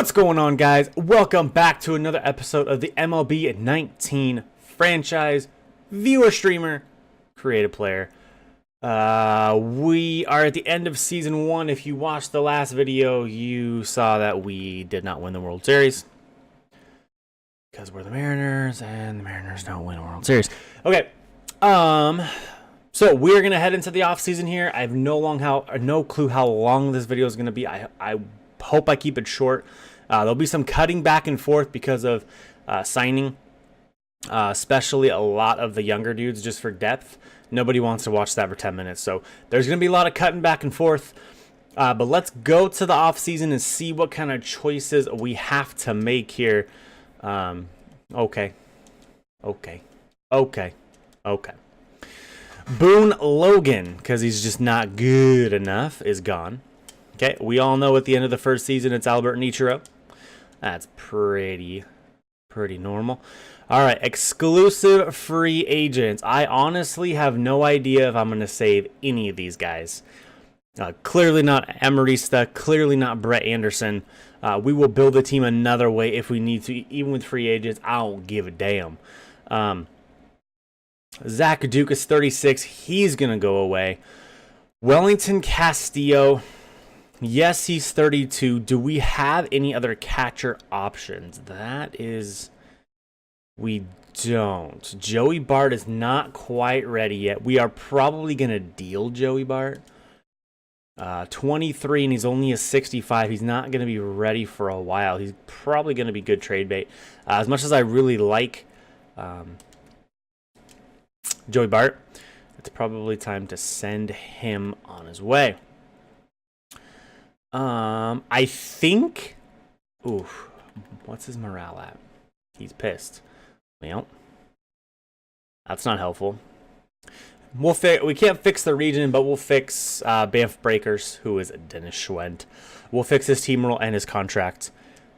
What's going on, guys? Welcome back to another episode of the MLB 19 franchise viewer, streamer, creative player. We are at the end of season 1. If you watched the last video, you saw that we did not win the World Series because we're the Mariners and the Mariners don't win a World Series. Okay. So we're gonna head into the off season here. I have no clue how long this video is gonna be. I hope I keep it short. There'll be some cutting back and forth because of signing, especially a lot of the younger dudes, just for depth. Nobody wants to watch that for 10 minutes, so there's gonna be a lot of cutting back and forth. But let's go to the off season and see what kind of choices we have to make here. Okay. Boone Logan, because he's just not good enough, is gone. Okay, we all know at the end of the first season it's Albert Nichiro. That's pretty normal. All right, exclusive free agents. I honestly have no idea if I'm going to save any of these guys. Clearly not Emerista, clearly not Brett Anderson. We will build the team another way if we need to, even with free agents. I don't give a damn. Zach Dukas, 36. He's going to go away. Wellington Castillo. Yes, he's 32. Do we have any other catcher options? That is... we don't. Joey Bart is not quite ready yet. We are probably going to deal Joey Bart. 23, and he's only a 65. He's not going to be ready for a while. He's probably going to be good trade bait. As much as I really like Joey Bart, it's probably time to send him on his way. I think... oof. What's his morale at? He's pissed. Well, that's not helpful. We can't fix the region, but we'll fix Banff Breakers, who is Dennis Schwent. We'll fix his team role and his contract.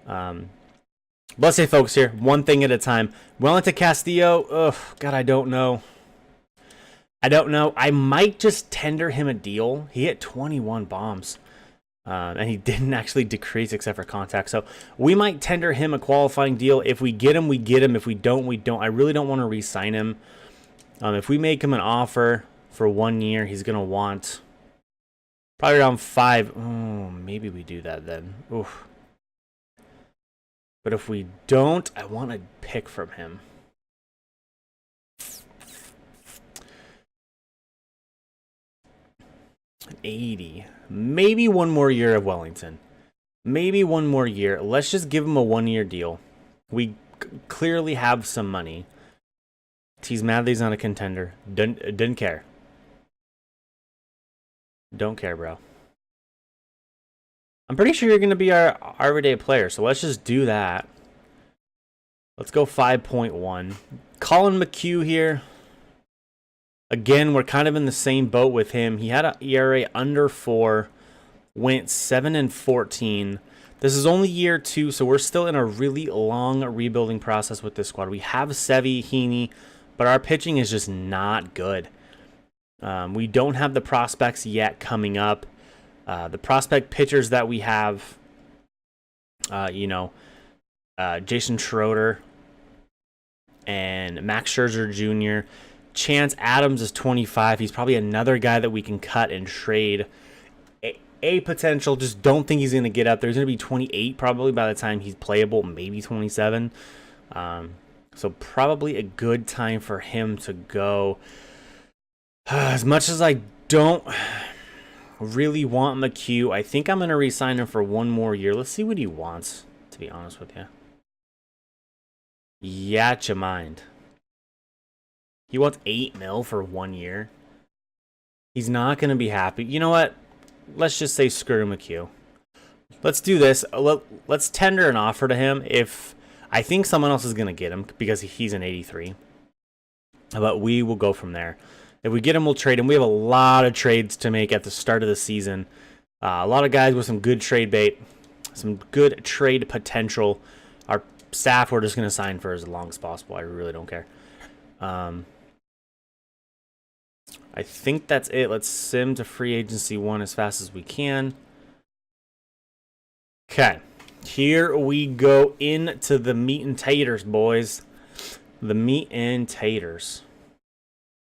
Let's stay focused here. One thing at a time. Wellington Castillo. Ugh, God, I don't know. I might just tender him a deal. He hit 21 bombs. And he didn't actually decrease except for contact. So we might tender him a qualifying deal. If we get him, we get him. If we don't, we don't. I really don't want to re-sign him. If we make him an offer for 1 year, he's going to want probably around 5. Oh, maybe we do that then. Oof. But if we don't, I want a pick from him. An 80. Maybe 1 more year of Wellington. Maybe 1 more year. Let's just give him a 1-year deal. We clearly have some money. He's mad that he's not a contender. Didn't care. Don't care, bro. I'm pretty sure you're going to be our everyday player, so let's just do that. Let's go 5.1. Colin McHugh here. Again, we're kind of in the same boat with him. He had an ERA under 4, went 7-14. This is only year 2, so we're still in a really long rebuilding process with this squad. We have Sevy, Heaney, but our pitching is just not good. We don't have the prospects yet coming up. The prospect pitchers that we have, Jason Schroeder and Max Scherzer Jr., Chance Adams is 25. He's probably another guy that we can cut and trade. A potential. Just don't think he's going to get up there. He's going to be 28 probably by the time he's playable. Maybe 27. So probably a good time for him to go. As much as I don't really want McHugh, I think I'm going to re-sign him for 1 more year. Let's see what he wants, to be honest with you. Yeah, you mind. He wants $8 million for 1 year. He's not going to be happy. You know what? Let's just say screw McHugh. Let's do this. Let's tender an offer to him. If I think someone else is going to get him because he's an 83. But we will go from there. If we get him, we'll trade him. We have a lot of trades to make at the start of the season. A lot of guys with some good trade bait, some good trade potential. Our staff, we're just going to sign for as long as possible. I really don't care. I think that's it. Let's sim to free agency 1 as fast as we can. Okay. Here we go into the meat and taters, boys. The meat and taters.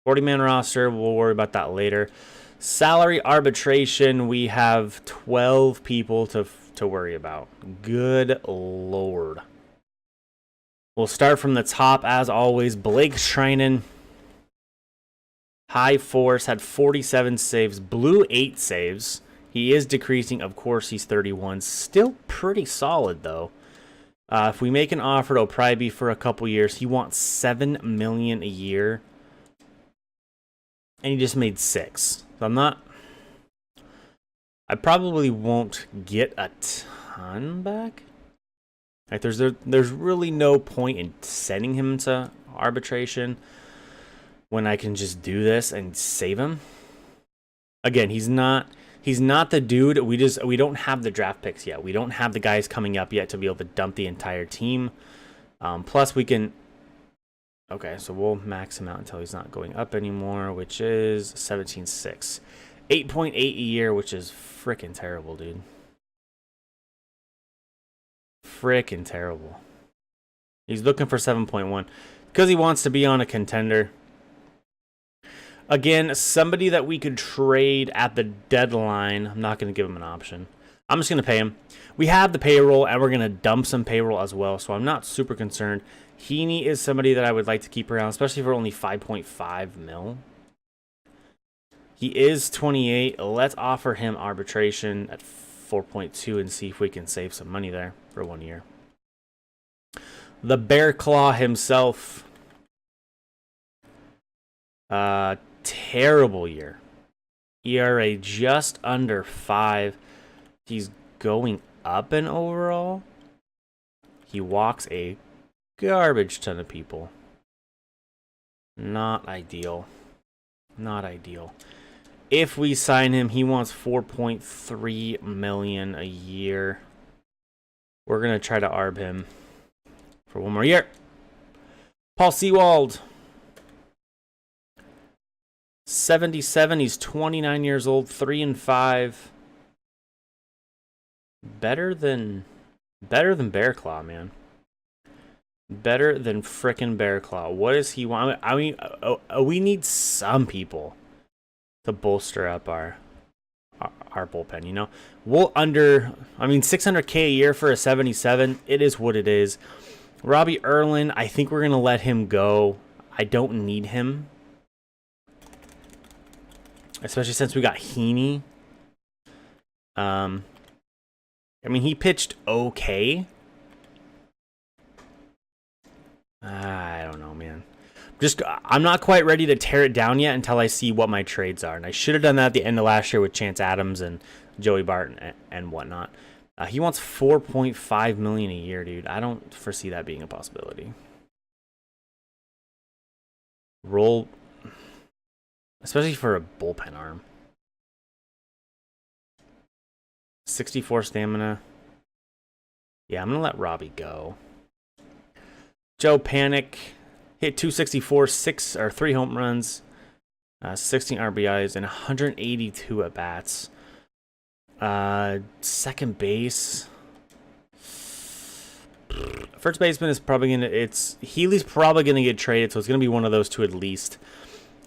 40-man roster. We'll worry about that later. Salary arbitration. We have 12 people to worry about. Good Lord. We'll start from the top as always. Blake Treinen. High force. Had 47 saves. Blew 8 saves. He is decreasing. Of course, he's 31. Still pretty solid, though. If we make an offer, it'll probably be for a couple years. He wants $7 million a year. And he just made 6. So I probably won't get a ton back. Like, there's really no point in sending him to arbitration when I can just do this and save him. Again, he's not the dude. We don't have the draft picks yet. We don't have the guys coming up yet to be able to dump the entire team. Plus, we can. Okay, so we'll max him out until he's not going up anymore, which is 17.6, 8.8 a year, which is freaking terrible, dude. Freaking terrible. He's looking for 7.1 because he wants to be on a contender. Again, somebody that we could trade at the deadline. I'm not going to give him an option. I'm just going to pay him. We have the payroll, and we're going to dump some payroll as well, so I'm not super concerned. Heaney is somebody that I would like to keep around, especially for only 5.5 mil. He is 28. Let's offer him arbitration at 4.2 and see if we can save some money there for 1 year. The Bear Claw himself. Terrible year. ERA just under 5. He's going up in overall. He walks a garbage ton of people. Not ideal. Not ideal. If we sign him, he wants 4.3 million a year. We're going to try to arb him for 1 more year. Paul Sewald. 77. He's 29 years old. 3-5. Better than Bear Claw, man. Better than frickin' Bear Claw. What does he want? I mean, we need some people to bolster up our bullpen, you know? We'll I mean, $600K a year for a 77. It is what it is. Robbie Erlin, I think we're going to let him go. I don't need him. Especially since we got Heaney. I mean, he pitched okay. I don't know, man. I'm not quite ready to tear it down yet until I see what my trades are. And I should have done that at the end of last year with Chance Adams and Joey Barton and whatnot. He wants 4.5 million a year, dude. I don't foresee that being a possibility. Roll, especially for a bullpen arm. 64 stamina. Yeah, I'm gonna let Robbie go. Joe Panic hit 264, 3 home runs, 16 RBIs, and 182 at bats. Second base. First baseman is probably Healy's probably gonna get traded, so it's gonna be one of those two at least.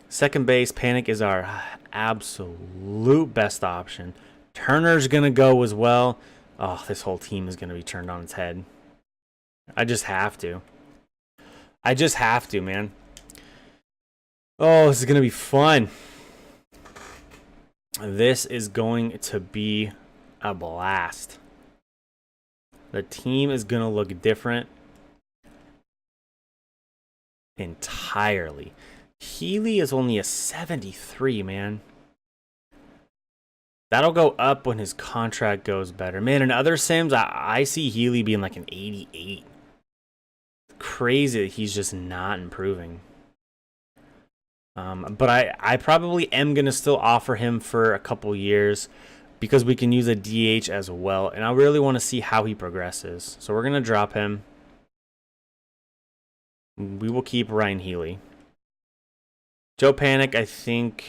Second base, Panic is our absolute best option. Turner's gonna go as well. Oh, this whole team is gonna be turned on its head. I just have to. Man. Oh, this is gonna be fun. This is going to be a blast. The team is gonna look different entirely. Healy is only a 73, man. That'll go up when his contract goes better. Man, in other sims, I see Healy being like an 88. Crazy that he's just not improving. But I probably am going to still offer him for a couple years because we can use a DH as well. And I really want to see how he progresses. So we're going to drop him. We will keep Ryan Healy. Joe Panic, I think...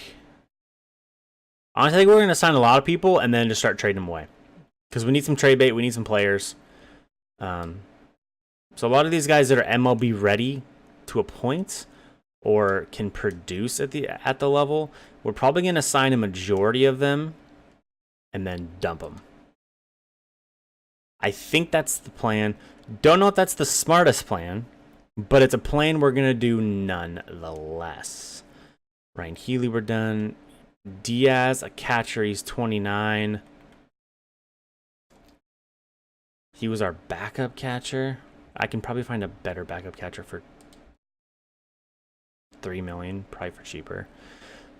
Honestly, I think we're going to sign a lot of people and then just start trading them away. Because we need some trade bait. We need some players. So a lot of these guys that are MLB ready to a point or can produce at the level, we're probably going to sign a majority of them and then dump them. I think that's the plan. Don't know if that's the smartest plan, but it's a plan we're going to do nonetheless. Ryan Healy, we're done. Diaz, a catcher, he's 29. He was our backup catcher. I can probably find a better backup catcher for $3 million, probably for cheaper.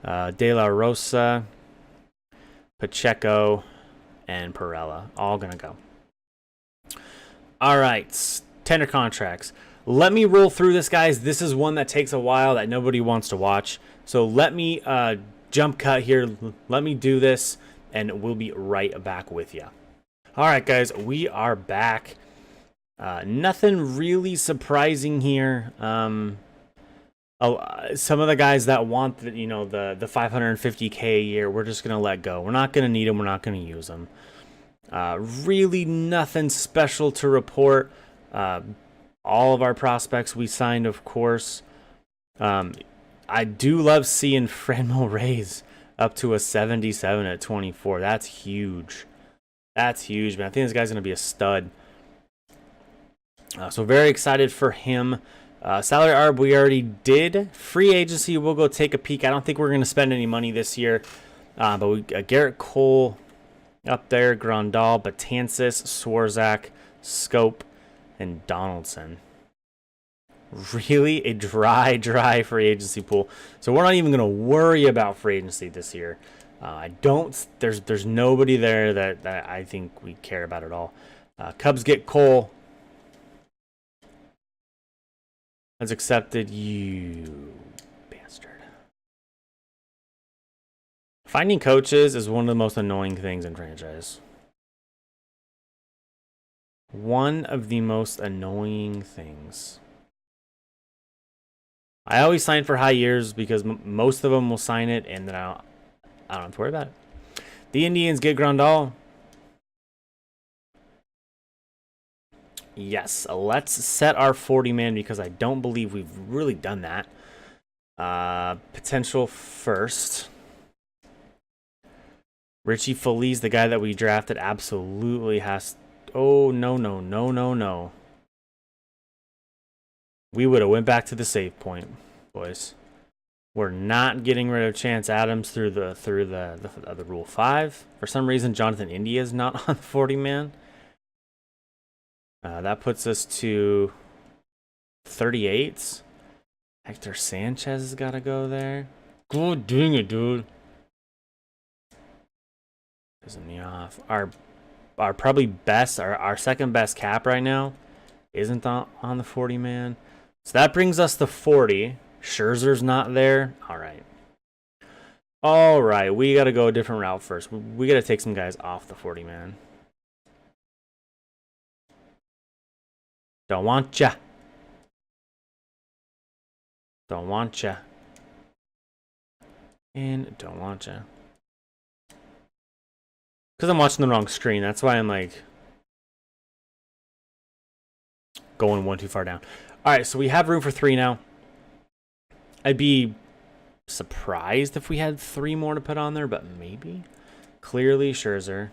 De La Rosa, Pacheco, and Perella, all gonna go. All right, tender contracts. Let me roll through this, guys. This is one that takes a while that nobody wants to watch. So let me jump cut here. Let me do this, and we'll be right back with you. All right, guys, we are back. Nothing really surprising here. Some of the guys that want the 550K a year, we're just gonna let go. We're not gonna need them. We're not gonna use them. Really nothing special to report. All of our prospects we signed, of course. I do love seeing Franmil Reyes up to a 77 at 24. That's huge. That's huge, man. I think this guy's going to be a stud. So very excited for him. Salary arb we already did. Free agency, we'll go take a peek. I don't think we're going to spend any money this year. But we Garrett Cole up there, Grandal, Betances, Swarzak, Scope, and Donaldson. Really a dry free agency pool. So we're not even going to worry about free agency this year. There's nobody there that I think we care about at all. Cubs get Cole. Has accepted, you bastard. Finding coaches is one of the most annoying things in franchise. One of the most annoying things. I always sign for high years because most of them will sign it, and then I don't have to worry about it. The Indians get Grandal. Yes, let's set our 40-man because I don't believe we've really done that. Potential first. Richie Feliz, the guy that we drafted, absolutely has... Oh, no. We would have went back to the save point, boys. We're not getting rid of Chance Adams through the Rule 5. For some reason, Jonathan India is not on the 40-man. That puts us to 38. Hector Sanchez has got to go there. God dang it, dude. Isn't he off? Our probably best, our second best cap right now isn't on the 40-man. So that brings us to 40. Scherzer's not there. All right. We got to go a different route first. We got to take some guys off the 40-man. Don't want ya. Don't want ya. And don't want ya. Because I'm watching the wrong screen. That's why I'm like going one too far down. All right, so we have room for 3 now. I'd be surprised if we had 3 more to put on there, but maybe. Clearly Scherzer.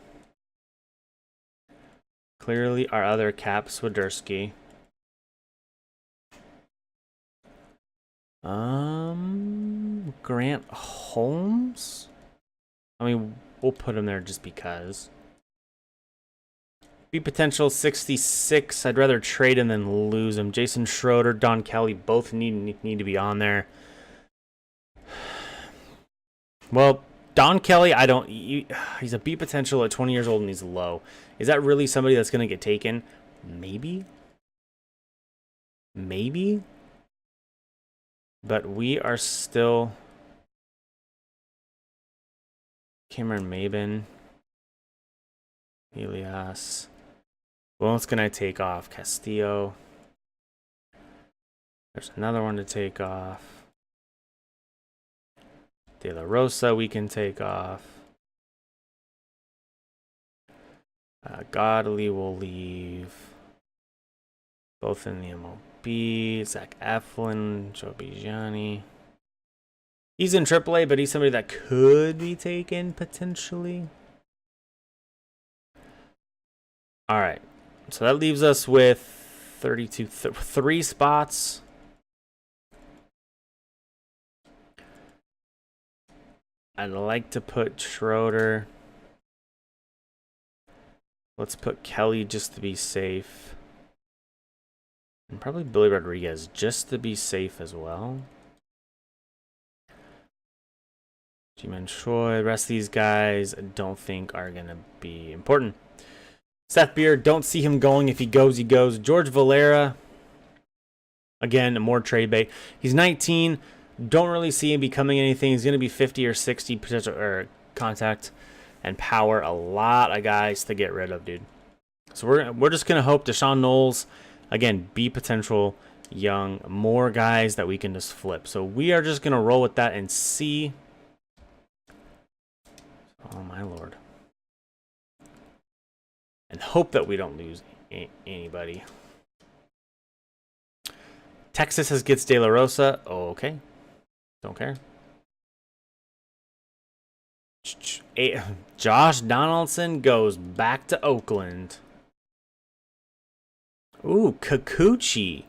Clearly our other cap, Swiderski. Grant Holmes? I mean, we'll put him there just because. Be potential 66. I'd rather trade him than lose him. Jason Schroeder, Don Kelly, both need to be on there. Well, Don Kelly, he's a B potential at 20 years old and he's low. Is that really somebody that's going to get taken? Maybe. But we are still... Cameron Maben. Elias. Who else can I take off? Castillo. There's another one to take off. De La Rosa we can take off. Godley will leave. Both in the MLB. Zach Eflin, Joe Bigiani. He's in AAA, but he's somebody that could be taken potentially. All right. So that leaves us with 32, 3 spots. I'd like to put Schroeder. Let's put Kelly just to be safe. And probably Billy Rodriguez just to be safe as well. G-Man Choi. The rest of these guys I don't think are going to be important. Seth Beard, don't see him going. If he goes, he goes. George Valera. Again, more trade bait. He's 19. Don't really see him becoming anything. He's going to be 50 or 60 potential or contact and power. A lot of guys to get rid of, dude. So we're just going to hope Deshaun Knowles, again, be potential young. More guys that we can just flip. So we are just going to roll with that and see. Oh, my Lord. And hope that we don't lose anybody. Texas gets De La Rosa. Oh, okay. Don't care. Josh Donaldson goes back to Oakland. Ooh, Kikuchi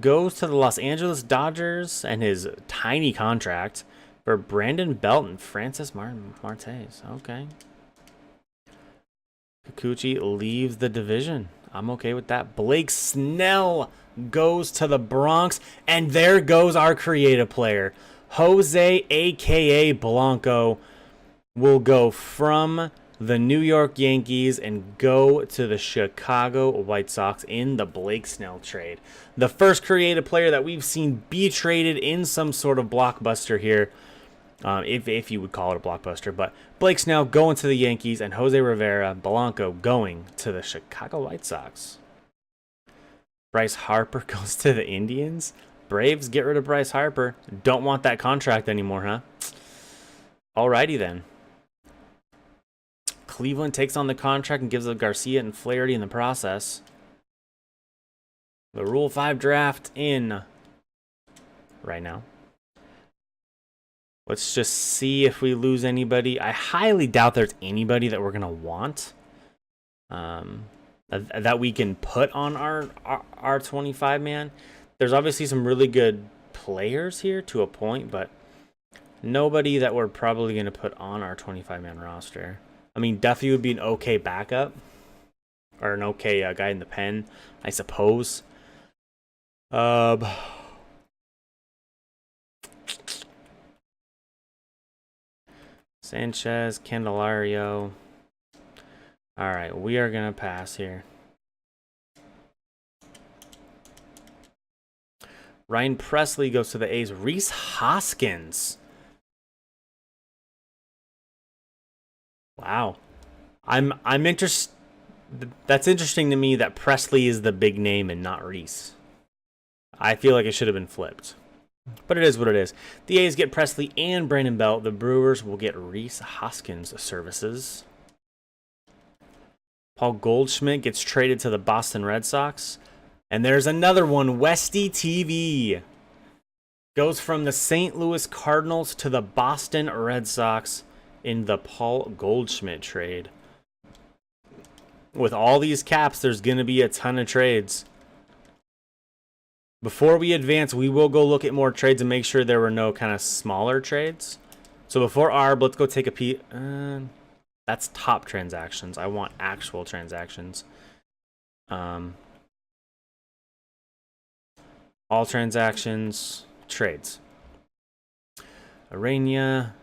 goes to the Los Angeles Dodgers and his tiny contract for Brandon Belt and Francis Martes. Okay. Kikuchi leaves the division. I'm okay with that. Blake Snell goes to the Bronx, and there goes our creative player. Jose, a.k.a. Blanco, will go from the New York Yankees and go to the Chicago White Sox in the Blake Snell trade. The first creative player that we've seen be traded in some sort of blockbuster here, if you would call it a blockbuster. But Blake Snell going to the Yankees and Jose Rivera Blanco going to the Chicago White Sox. Bryce Harper goes to the Indians. Braves get rid of Bryce Harper. Don't want that contract anymore, huh? Alrighty then. Cleveland takes on the contract and gives up Garcia and Flaherty in the process. The Rule 5 draft in right now. Let's just see if we lose anybody. I highly doubt there's anybody that we're going to want. That we can put on our 25 man. There's obviously some really good players here to a point, but nobody that we're probably going to put on our 25 man roster. I mean, Duffy would be an okay backup or an okay guy in the pen, I suppose. Sanchez, Candelario. All right, we are going to pass here. Ryan Presley goes to the A's. Rhys Hoskins. Wow. I'm interested. That's interesting to me that Presley is the big name and not Rhys. I feel like it should have been flipped. But it is what it is. The A's get Presley and Brandon Belt. The Brewers will get Rhys Hoskins' services. Paul Goldschmidt gets traded to the Boston Red Sox. And there's another one. Westy TV goes from the St. Louis Cardinals to the Boston Red Sox in the Paul Goldschmidt trade. With all these caps, there's going to be a ton of trades. Before we advance, we will go look at more trades and make sure there were no kind of smaller trades. So before ARB, let's go take a peek. That's top transactions. I want actual transactions. All transactions, trades. Arena.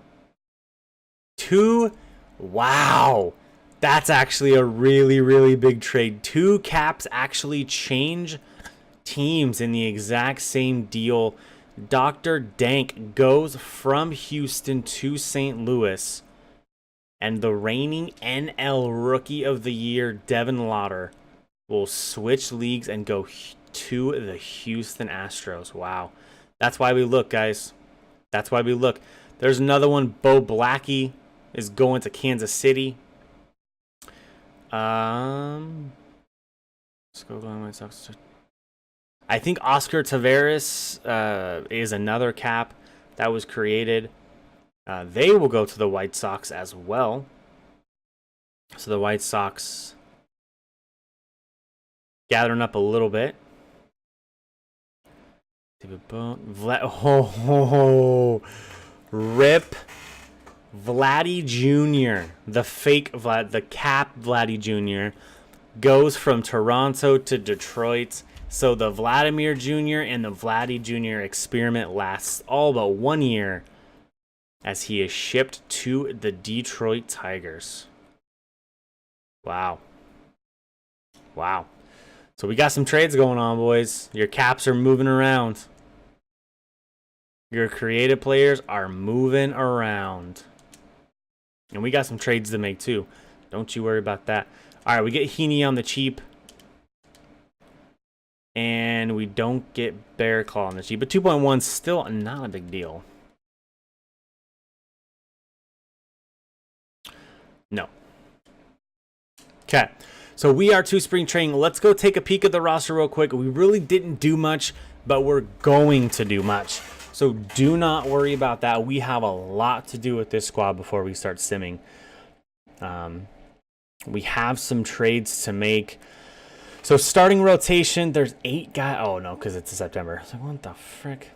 2. Wow. That's actually a really, really big trade. 2 caps actually change teams in the exact same deal. Dr. Dank goes from Houston to St. Louis. And the reigning NL Rookie of the Year, Devin Lauder, will switch leagues and go to the Houston Astros. Wow. That's why we look, guys. That's why we look. There's another one. Bo Blackie is going to Kansas City. Let's go to White Sox. I think Oscar Taveras is another cap that was created. They will go to the White Sox as well. So the White Sox gathering up a little bit. Rip Vladdy Jr. The fake Vlad, the cap Vladdy Jr. goes from Toronto to Detroit. So the Vladimir Jr. and the Vladdy Jr. experiment lasts all but 1 year as he is shipped to the Detroit Tigers. Wow. Wow. So we got some trades going on, boys. Your caps are moving around. Your creative players are moving around. And we got some trades to make too. Don't you worry about that. All right, we get Heaney on the cheap. And we don't get Bear Claw on the cheap. But 2.1 still not a big deal. No. Okay. So we are to spring training. Let's go take a peek at the roster real quick. We really didn't do much, but we're going to do much. So do not worry about that. We have a lot to do with this squad before we start simming. We have some trades to make. So starting rotation, there's 8 guys. Oh, no, because it's September. So what the frick?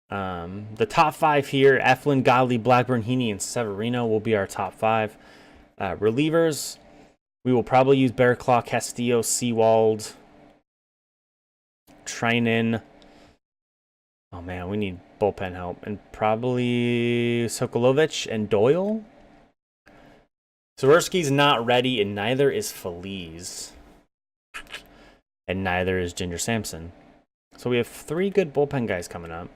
The top 5 here, Eflin, Godley, Blackburn, Heaney, and Severino will be our top 5. Relievers, we will probably use Bearclaw, Castillo, Seawald, Trinan. Oh, man, we need bullpen help. And probably Sokolovich and Doyle. Swiderski's not ready, and neither is Feliz. And neither is Ginger Sampson. So we have 3 good bullpen guys coming up.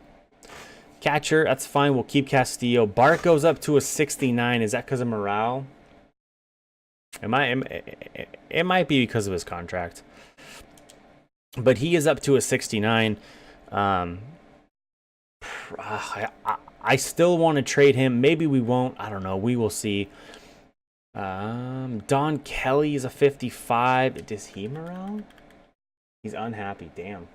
Catcher, that's fine. We'll keep Castillo. Bart goes up to a 69. Is that because of morale? It might be because of his contract. But he is up to a 69. I still want to trade him. Maybe we won't. I don't know. We will see. Don Kelly is a 55. Does he morale? He's unhappy. Damn.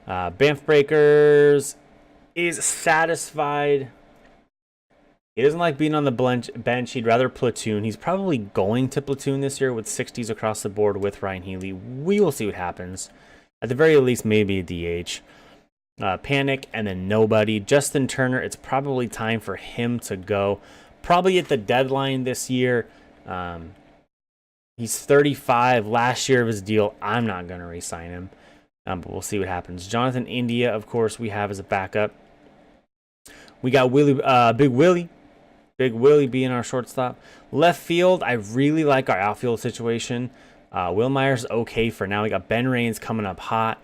Banff Breakers is satisfied. He doesn't like being on the bench. He'd rather platoon. He's probably going to platoon this year with 60s across the board with Ryan Healy. We will see what happens. At the very least, maybe a DH. Panic and then nobody. Justin Turner, it's probably time for him to go. Probably at the deadline this year. He's 35. Last year of his deal. I'm not going to re-sign him. But we'll see what happens. Jonathan India, of course, we have as a backup. We got Big Willie being our shortstop. Left field, I really like our outfield situation. Will Myers okay for now. We got Ben Raines coming up hot.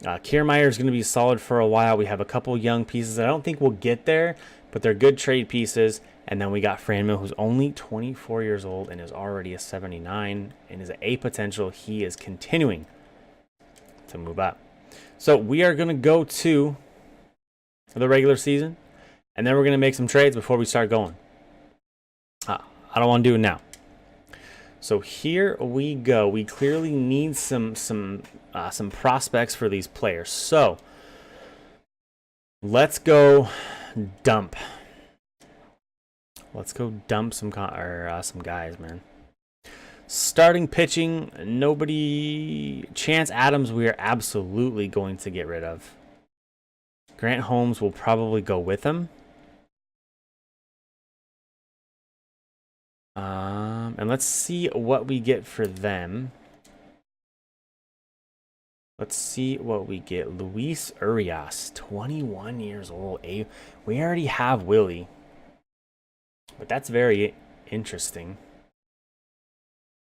Kiermaier is going to be solid for a while. We have a couple young pieces. I don't think we'll get there, but they're good trade pieces. And then we got Franmil, who's only 24 years old and is already a 79 and is an A potential. He is continuing to move up. So we are going to go to the regular season, and then we're going to make some trades before we start going. I don't want to do it now. So here we go. We clearly need some prospects for these players. So let's go dump. Let's go dump some guys, man. Starting pitching, nobody. Chance Adams, we are absolutely going to get rid of. Grant Holmes will probably go with him. And let's see what we get for them. Let's see what we get. Luis Urias, 21 years old. We already have Willie. But that's very interesting.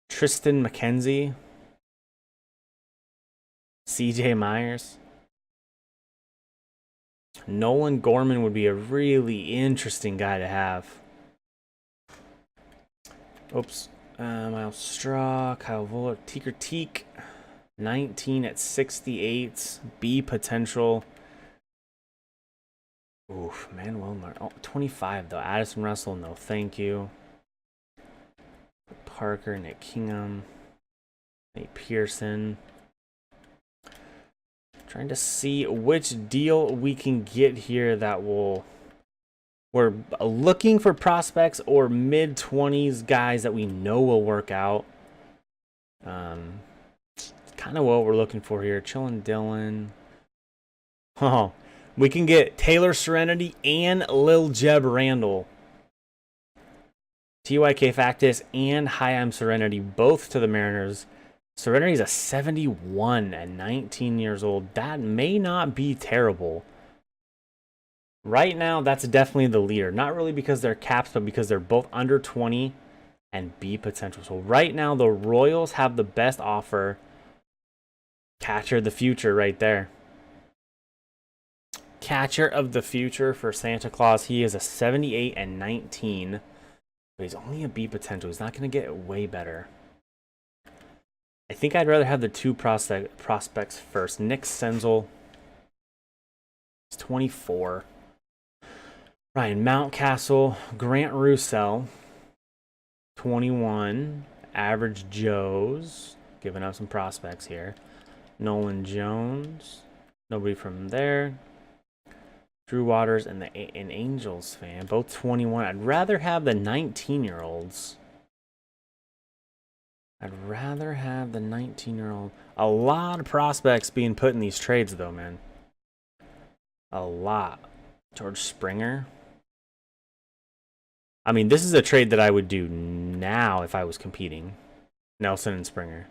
Tristan McKenzie. CJ Myers. Nolan Gorman would be a really interesting guy to have. Oops. Miles Straw, Kyle Voller, Teaker Teak. 19 at 68. B potential. Oof, Manuel Martin. Oh, 25 though. Addison Russell, no thank you. Parker, Nick Kingham, Nate Pearson. Trying to see which deal we can get here that will... We're looking for prospects or mid-20s guys that we know will work out. Kind of what we're looking for here. Chillin' Dylan. Oh, we can get Taylor Serenity and Lil Jeb Randall. TYK Factus and Hi I'm Serenity, both to the Mariners. Serenity's a 71 at 19 years old. That may not be terrible. Right now, that's definitely the leader. Not really because they're caps, but because they're both under 20 and B potential. So right now, the Royals have the best offer. Catcher of the future right there. Catcher of the future for Santa Claus. He is a 78 and 19. But he's only a B potential. He's not going to get way better. I think I'd rather have the two prospects first. Nick Senzel. He's 24. Ryan Mountcastle. Grant Roussel. 21. Average Joes. Giving up some prospects here. Nolan Jones. Nobody from there. Drew Waters and an Angels fan. Both 21. I'd rather have the 19-year-olds. I'd rather have the 19-year-old. A lot of prospects being put in these trades, though, man. A lot. George Springer. I mean, this is a trade that I would do now if I was competing. Nelson and Springer.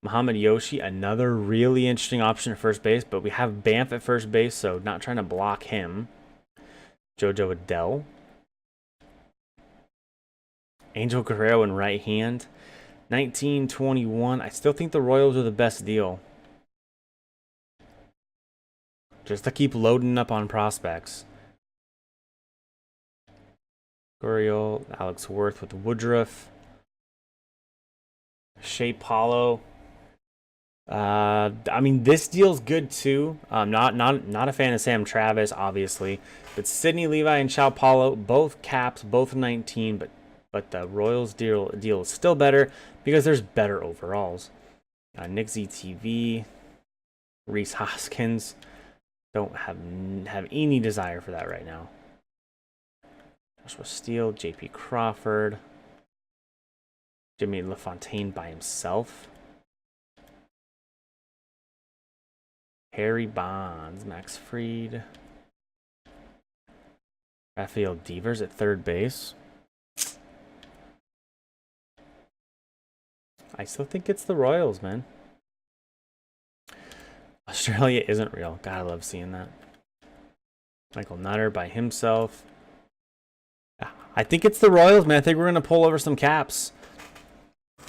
Muhammad Yoshi, another really interesting option at first base, but we have Banff at first base, so not trying to block him. JoJo Adele. Angel Guerrero in right hand. 1921. I still think the Royals are the best deal. Just to keep loading up on prospects. Gurriel, Alex Worth with Woodruff. Shea Paulo. I mean, this deal's good too. Not a fan of Sam Travis, obviously, but Sidney Levi and Shao Paulo, both caps, both 19, but the Royals deal is still better because there's better overalls. Nick ZTV, Reese Hoskins, don't have any desire for that right now. Joshua Steele, JP Crawford, Jimmy LaFontaine by himself. Harry Bonds, Max Fried, Rafael Devers at third base. I still think it's the Royals, man. Australia isn't real. God, I love seeing that. Michael Nutter by himself. I think it's the Royals, man. I think we're going to pull over some caps.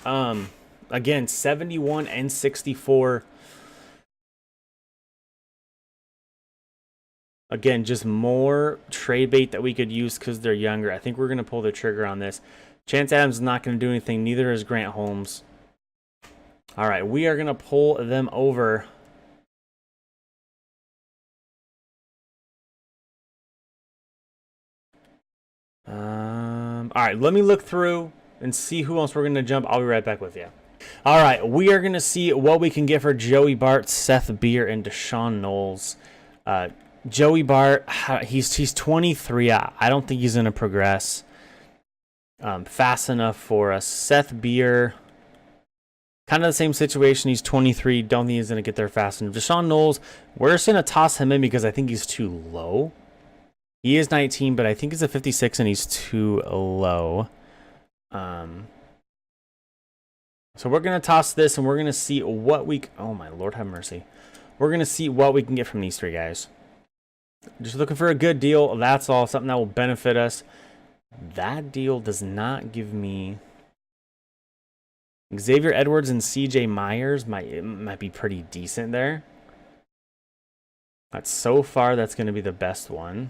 Again, 71 and 64. Again, just more trade bait that we could use because they're younger. I think we're going to pull the trigger on this. Chance Adams is not going to do anything. Neither is Grant Holmes. All right, we are going to pull them over. All right, let me look through and see who else we're going to jump. I'll be right back with you. All right, we are going to see what we can get for Joey Bart, Seth Beer, and Deshaun Knowles. Joey Bart, he's 23. I don't think he's going to progress fast enough for us. Seth Beer, kind of the same situation. He's 23. Don't think he's going to get there fast enough. Deshaun Knowles, we're just going to toss him in because I think he's too low. He is 19, but I think he's a 56 and he's too low. So we're going to toss this and we're going to see what we... Oh, my Lord have mercy. We're going to see what we can get from these three guys. Just looking for a good deal. That's all. Something that will benefit us. That deal does not give me... Xavier Edwards and CJ Myers might be pretty decent there. But so far, that's going to be the best one.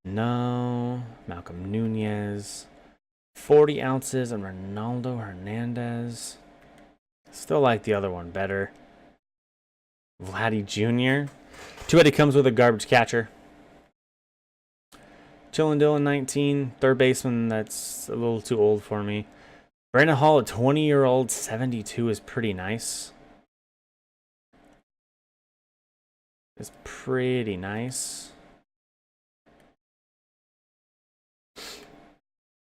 No. Malcolm Nunez. 40 ounces and Ronaldo Hernandez. Still like the other one better. Vladdy Jr. Too bad he comes with a garbage catcher. Chillin' Dylan 19. Third baseman, that's a little too old for me. Brandon Hall, a 20-year-old, 72 is pretty nice. It's pretty nice.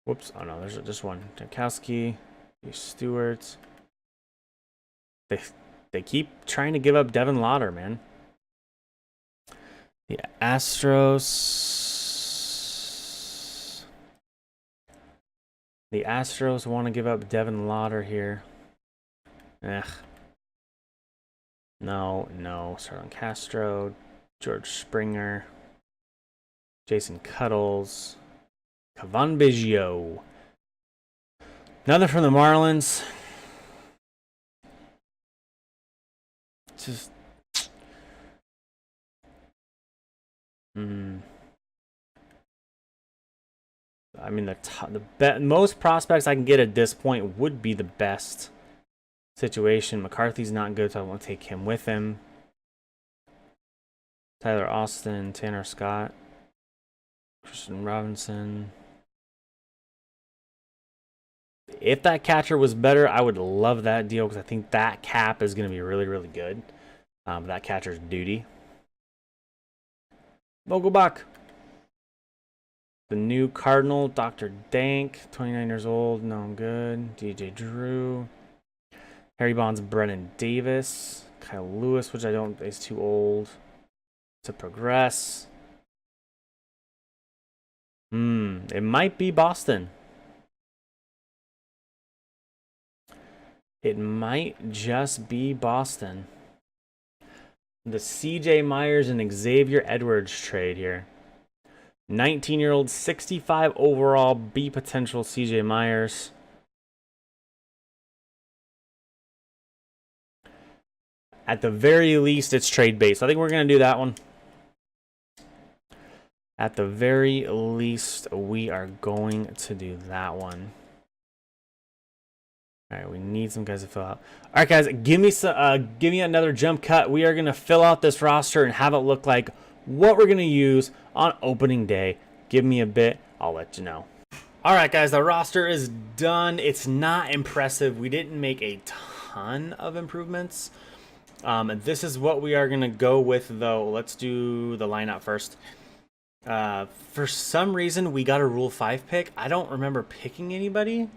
Whoops. Oh, no, there's just one. Jankowski, Stewart. They keep trying to give up Devin Lauder, man. The Astros. The Astros want to give up Devin Lauder here. Ugh. No. Starlin Castro, George Springer, Jason Cuddles, Cavan Biggio. Another from the Marlins. Just. I mean, the most prospects I can get at this point would be the best situation. McCarthy's not good, so I won't take him with him. Tyler Austin, Tanner Scott, Christian Robinson. If that catcher was better, I would love that deal because I think that cap is going to be really, really good. That catcher's duty. Vogelbach. The new Cardinal, Dr. Dank, 29 years old. No, I'm good. DJ Drew. Harry Bonds, Brennan Davis. Kyle Lewis, which I don't, is too old to progress. It might be Boston. It might just be Boston. The CJ Myers and Xavier Edwards trade here. 19-year-old, 65 overall, B potential CJ Myers. At the very least, it's trade bait. So I think we're going to do that one. At the very least, we are going to do that one. All right, we need some guys to fill out. All right, guys, give me another jump cut. We are going to fill out this roster and have it look like what we're going to use on opening day. Give me a bit. I'll let you know. All right, guys, the roster is done. It's not impressive. We didn't make a ton of improvements. This is what we are going to go with, though. Let's do the lineup first. For some reason, we got a Rule 5 pick. I don't remember picking anybody.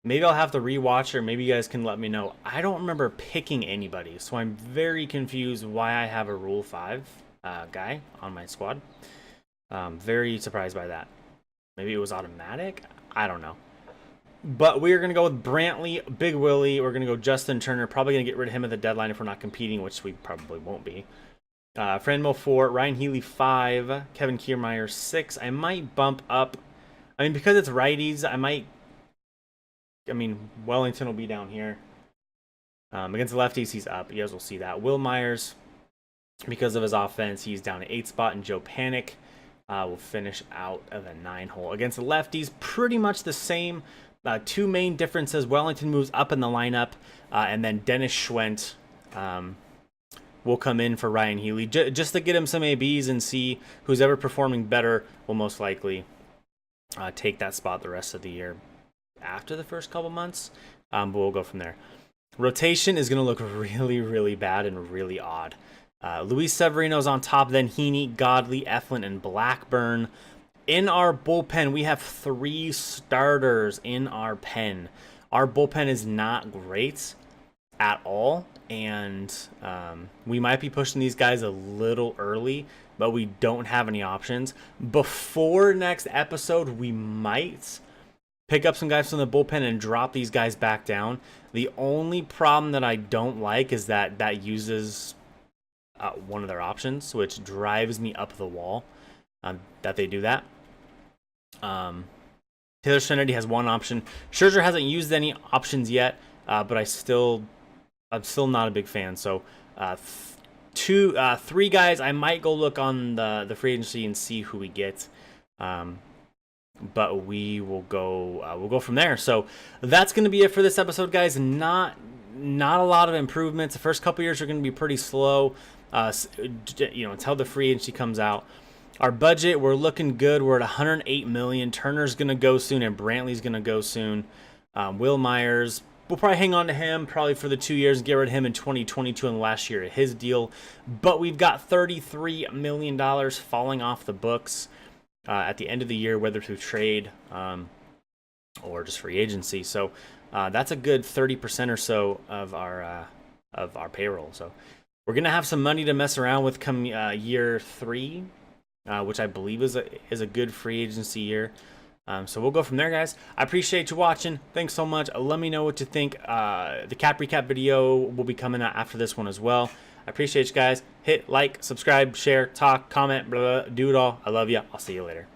Maybe I'll have to rewatch, or maybe you guys can let me know. I don't remember picking anybody, so I'm very confused why I have a Rule 5 guy on my squad. Very surprised by that. Maybe it was automatic? I don't know. But we're going to go with Brantley, Big Willie. We're going to go Justin Turner. Probably going to get rid of him at the deadline if we're not competing, which we probably won't be. Franmil 4, Ryan Healy 5, Kevin Kiermaier 6. I might bump up. I mean, because it's righties, Wellington will be down here. Against the lefties, he's up. You guys will see that. Will Myers, because of his offense, he's down at 8 spot. And Joe Panic will finish out of the 9 hole. Against the lefties, pretty much the same. Two main differences. Wellington moves up in the lineup, and then Dennis Schwent will come in for Ryan Healy just to get him some ABs and see who's ever performing better will most likely take that spot the rest of the year after the first couple months. But we'll go from there. Rotation is going to look really, really bad and really odd. Luis Severino's on top, then Heaney, Godley, Eflin, and Blackburn. In our bullpen, we have 3 starters in our pen. Our bullpen is not great at all, and we might be pushing these guys a little early, but we don't have any options. Before next episode, we might pick up some guys from the bullpen and drop these guys back down. The only problem that I don't like is that uses one of their options, which drives me up the wall that they do that. Taylor Trinity has one option. Scherzer hasn't used any options yet, but I'm still not a big fan. So 3 guys, I might go look on the free agency and see who we get. But we will go we'll go from there. So that's going to be it for this episode, guys. Not a lot of improvements. The first couple years are going to be pretty slow, until the free agency comes out. Our budget, we're looking good. We're at $108 million. Turner's going to go soon, and Brantley's going to go soon. Will Myers, we'll probably hang on to him probably for the 2 years and get rid of him in 2022 and the last year of his deal. But we've got $33 million falling off the books at the end of the year, whether through trade or just free agency. So that's a good 30% or so of our payroll. So we're gonna have some money to mess around with come year 3, which I believe is a good free agency year. So we'll go from there, guys. I appreciate you watching. Thanks so much. Let me know what you think. The cap recap video will be coming out after this one as well. I appreciate you guys. Hit like, subscribe, share, talk, comment, blah, blah, do it all. I love you. I'll see you later.